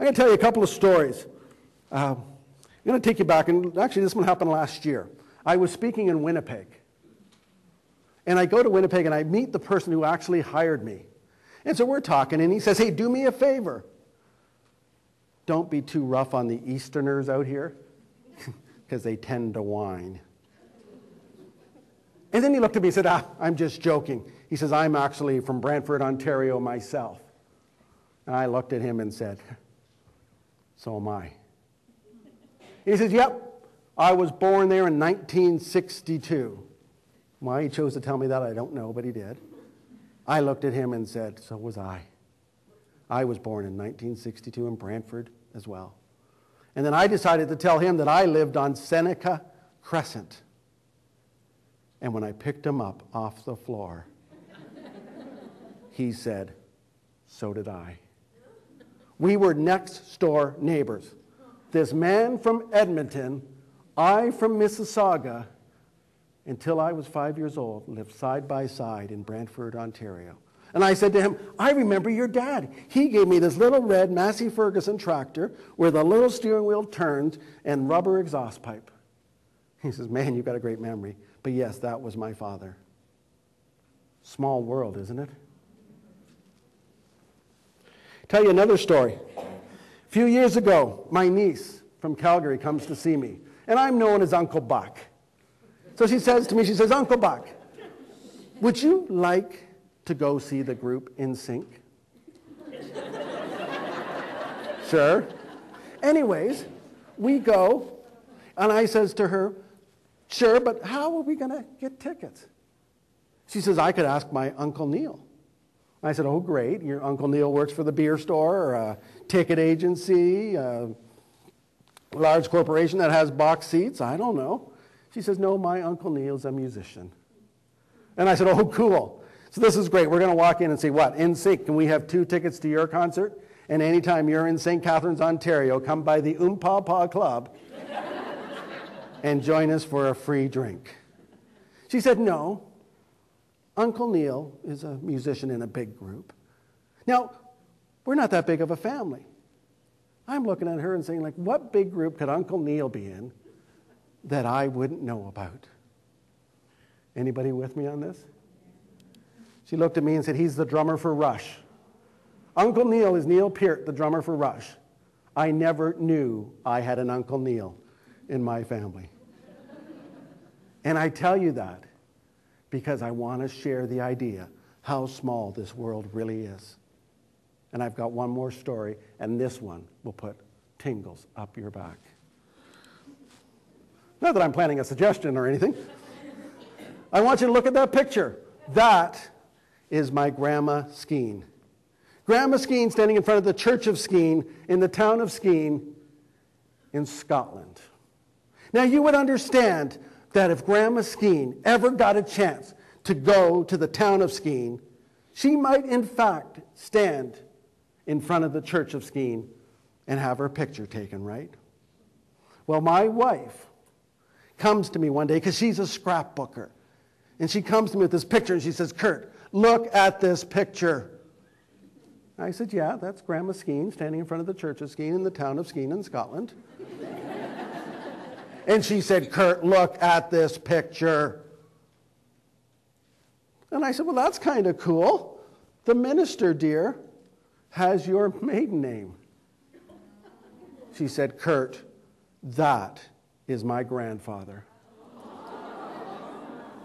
I'm going to tell you a couple of stories. I'm going to take you back, and actually this one happened last year. I was speaking in Winnipeg. And I go to Winnipeg and I meet the person who actually hired me. And so we're talking, and he says, hey, do me a favor. Don't be too rough on the Easterners out here, because they tend to whine. And then he looked at me and said, I'm just joking. He says, I'm actually from Brantford, Ontario myself. And I looked at him and said, so am I. He says, yep, I was born there in 1962. Why he chose to tell me that, I don't know, but he did. I looked at him and said, so was I. I was born in 1962 in Brantford as well. And then I decided to tell him that I lived on Seneca Crescent. And when I picked him up off the floor, he said, so did I. We were next door neighbors. This man from Edmonton, I from Mississauga, until I was 5 years old, lived side by side in Brantford, Ontario. And I said to him, I remember your dad. He gave me this little red Massey Ferguson tractor with a little steering wheel turns and rubber exhaust pipe. He says, man, you've got a great memory. But yes, that was my father. Small world, isn't it? Tell you another story. A few years ago, my niece from Calgary comes to see me. And I'm known as Uncle Buck. So she says to me, she says, Uncle Buck, would you like to go see the group In Sync? Sure. Anyways, we go, and I says to her, sure, but how are we going to get tickets? She says, I could ask my Uncle Neil. I said, oh, great. Your Uncle Neil works for the beer store or a ticket agency, a large corporation that has box seats. I don't know. She says, no, my Uncle Neil's a musician. And I said, oh, cool. So this is great. We're going to walk in and say, what? In Sync, can we have 2 tickets to your concert? And anytime you're in St. Catharines, Ontario, come by the Pa Club and join us for a free drink. She said, no. Uncle Neil is a musician in a big group. Now, we're not that big of a family. I'm looking at her and saying, like, what big group could Uncle Neil be in that I wouldn't know about? Anybody with me on this? She looked at me and said, he's the drummer for Rush. Uncle Neil is Neil Peart, the drummer for Rush. I never knew I had an Uncle Neil in my family. And I tell you that because I want to share the idea how small this world really is. And I've got one more story, and this one will put tingles up your back. Not that I'm planning a suggestion or anything. I want you to look at that picture. That is my Grandma Skene. Grandma Skene standing in front of the Church of Skene in the town of Skene in Scotland. Now you would understand that if Grandma Skene ever got a chance to go to the town of Skene, she might in fact stand in front of the Church of Skene and have her picture taken, right? Well, my wife comes to me one day because she's a scrapbooker. And she comes to me with this picture and she says, Curt, look at this picture. I said, yeah, that's Grandma Skene standing in front of the Church of Skene in the town of Skene in Scotland. And she said, Curt, look at this picture. And I said, well, that's kind of cool. The minister, dear, has your maiden name. She said, Curt, that is my grandfather.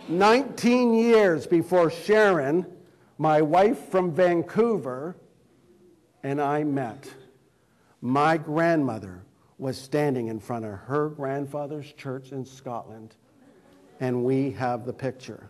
19 years before Sharon, my wife from Vancouver, and I met, my grandmother was standing in front of her grandfather's church in Scotland, and we have the picture.